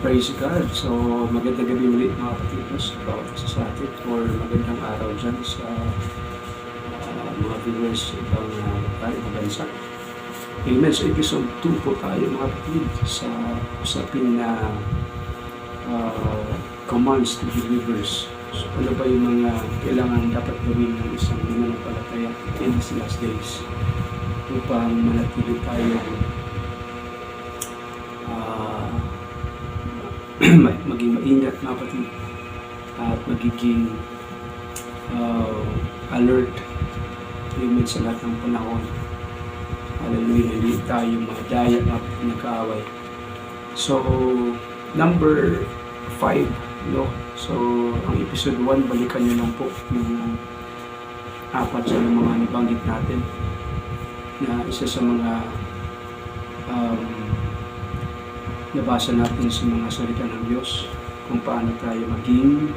Praise God. So, magandang gabi ulit mga kapatid sa bawat isa sa atin or magandang araw dyan sa mga viewers sa ibang bansa. Amen. So, episode 2 po tayo mga kapatid sa usapin na commands to believers. So, ano ba yung mga kailangan dapat gawin ng isang mananampalataya in these last days upang manatili tayo maging maingat mga kapatid at magiging alert amen sa lahat ng panahon. Hallelujah, hindi tayo madaya at nagkaaway. So, number 5, no? So, ang episode 1, balikan nyo lang po yung 4 sa mga nabanggit natin na isa sa mga nabasa natin sa mga salita ng Diyos kung paano tayo maging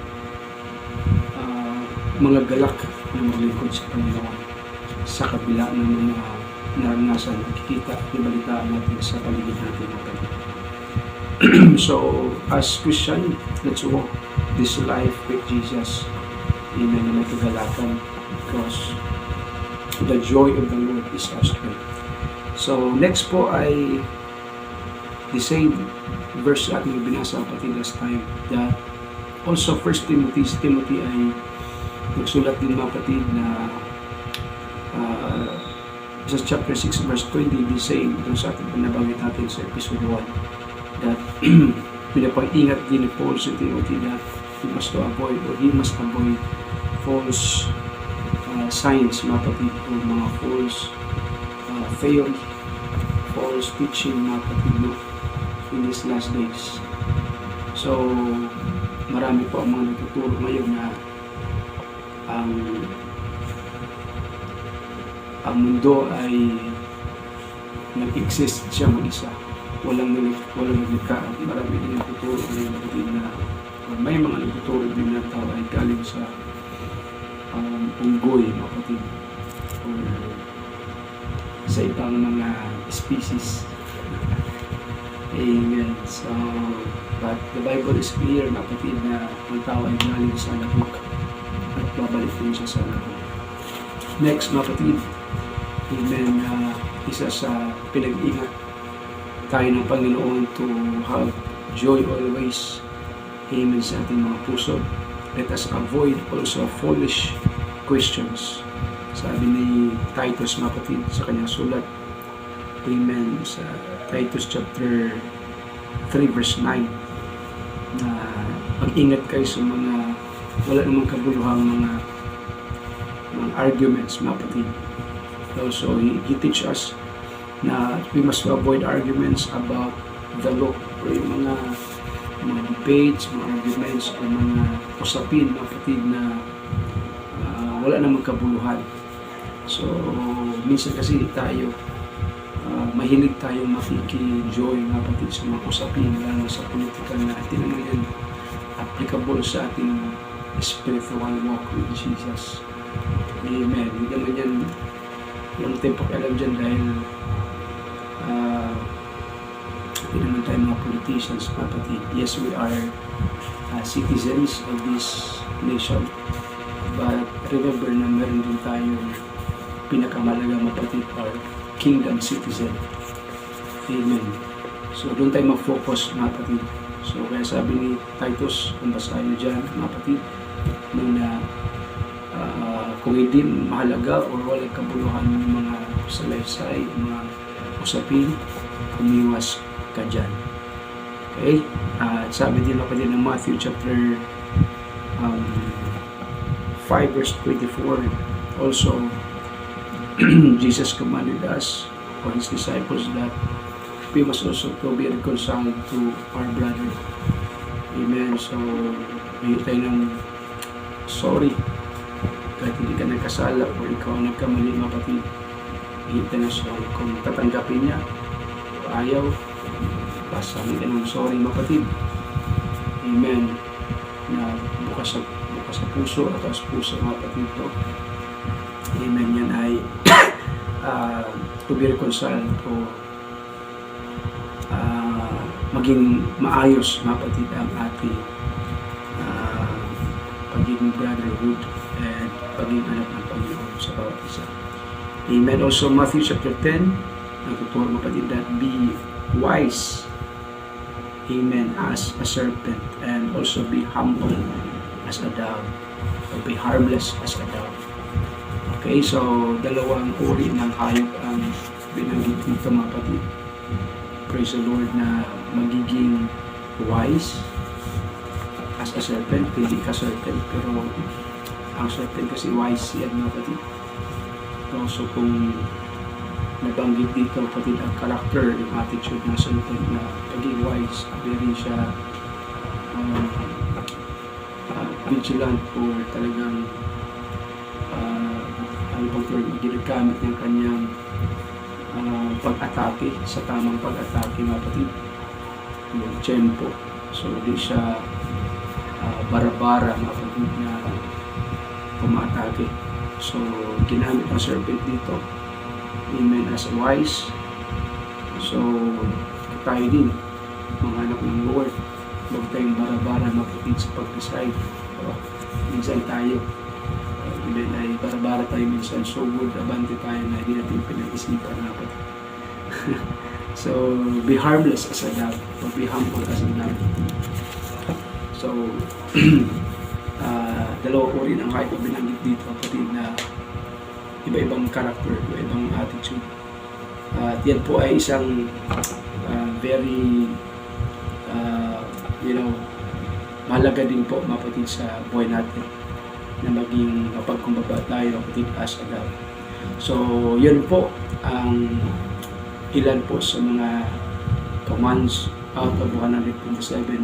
mga galak na maglingkod sa Panginoon sa kabila ng mga naranasan, nakikita at nabalitaan natin sa paligid natin. So, as Christian, let's walk this life with Jesus in a nagkagalakan because the joy of the Lord is our strength. So, next po ay the same verse ating binasa kapatid last time that also 1 Timothy ay nagsulat din mga kapatid na sa chapter 6 verse 20 the same dun sa ating panabanggit natin sa episode 1 that pinapag-ingat din ni Paul sa Timothy that he must avoid false signs mga kapatid o mga false theory, false teaching mga kapatid no in these last days. So, marami po ang mga nagtuturo ngayon na ang mundo ay nag-exist siya mag-isa. Walang naglikha. Marami din nagtuturo ngayon na may mga nagtuturo din na tao ay galing sa unggoy, kapatid, or sa ibang mga species. Amen. So, but the Bible is clear, kapatid, na ang tao ay galing sa lahok at babalik din siya sa lahok. Next, kapatid, amen, isa sa pinag-ingat tayo ng Panginoon to have joy always, amen, sa ating mga puso. Let us avoid also foolish questions. Sabi ni Titus, kapatid, sa kanyang sulat, amen, sa Titus chapter 3 verse 9 na mag-ingat kayo sa mga wala namang kabuluhang mga arguments mga kapatid. Also, he teach us na we must avoid arguments about the law or yung mga debates, mga arguments o mga usapin mga kapatid na wala namang kabuluhan. So, minsan kasi tayo mahilig tayong makiki-joy mga kapatid sa mga usapin lalo sa political na hindi naman yan applicable sa ating spiritual walk with Jesus. Amen. Hindi naman yan yung tempo alam dyan dahil hindi naman tayo mga politicians mga kapatid. Yes, we are citizens of this nation, but remember na meron din tayong pinakamalaga mga kapatid or kingdom citizen. Amen. So, doon tayo mag-focus mga kapatid. So, kaya sabi ni Titus, kung basahin nyo dyan mga kapatid, na kung hindi mahalaga o walang kabuluhan ng mga salaysay, mga usapin, umiwas ka dyan. Okay? Sabi din ako din ng Matthew chapter 5 verse 24 also Jesus commanded us or His disciples that we must also to be reconciled to our brother. Amen. So, may tayo ng sorry kahit hindi ka nagkasala o ikaw ang nagkamali mga kapatid. Hihintay na sorry kung tatanggapin niya o ayaw, pasabi ka ng sorry mga kapatid. Amen. Na bukas sa puso at as puso mga kapatid to. Amen. Yan ay to be reconciled o maging maayos, mga kapatid, ang ating pagiging brotherhood and pagiging anak ng Panginoon sa bawat isa. Amen. Also, Matthew chapter 10, nagtuturo mga kapatid that be wise, amen, as a serpent, and also be humble as a dove, or be harmless as a dove. Okay, so dalawang uri ng hayop ang binanggit dito mga kapatid. Praise the Lord, na magiging wise as a serpent, hindi ka serpent, pero ang serpent kasi wise yan mga kapatid. So kung nabanggit dito kapatid ang character, yung attitude ng serpent na pagiging wise, very siya vigilant or talagang ano bang term, ginagamit ng kanyang pag-atake, sa tamang pag-atake mga kapatid, yung tempo. So di siya bara-bara mga kapatid na pumatake. So ginamit ang serpent dito, amen, as wise. So tayo din, mga anak ng Lord, huwag tayong bara-bara mga kapatid sa pag-decide. Minsan tayo, amen, ay bara-bara tayo minsan, so good, abante tayo na hindi natin pinag-isipan na kapatid. So be harmless as a dove, or be humble as a dove. So dalawa uri ng hayop na binanggit dito kapatid, na iba-ibang character, iba-ibang attitude. At yan po ay isang very mahalaga din po mga kapatid sa buhay natin, na maging mapagkumbaba tayo kapatid as a dove. So yun po ang ilan po sa mga commands out of 127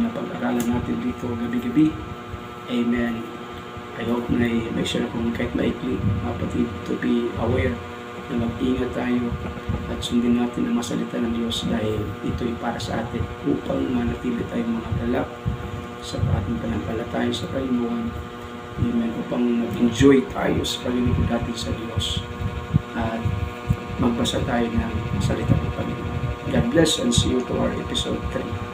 na pag-aralan natin dito gabi-gabi. Amen. I hope na may share kong kahit maikli mga kapatid, to be aware na mag-ingat tayo at sundin natin ang masalita ng Diyos, dahil ito'y para sa atin upang manatili tayong mga galak sa ating panampalataya sa Panginoon. Amen. Upang mag-enjoy tayo sa paglilingkod natin sa Diyos at magbasa tayo ng salita ng Panginoon. God bless, and see you to our episode 3.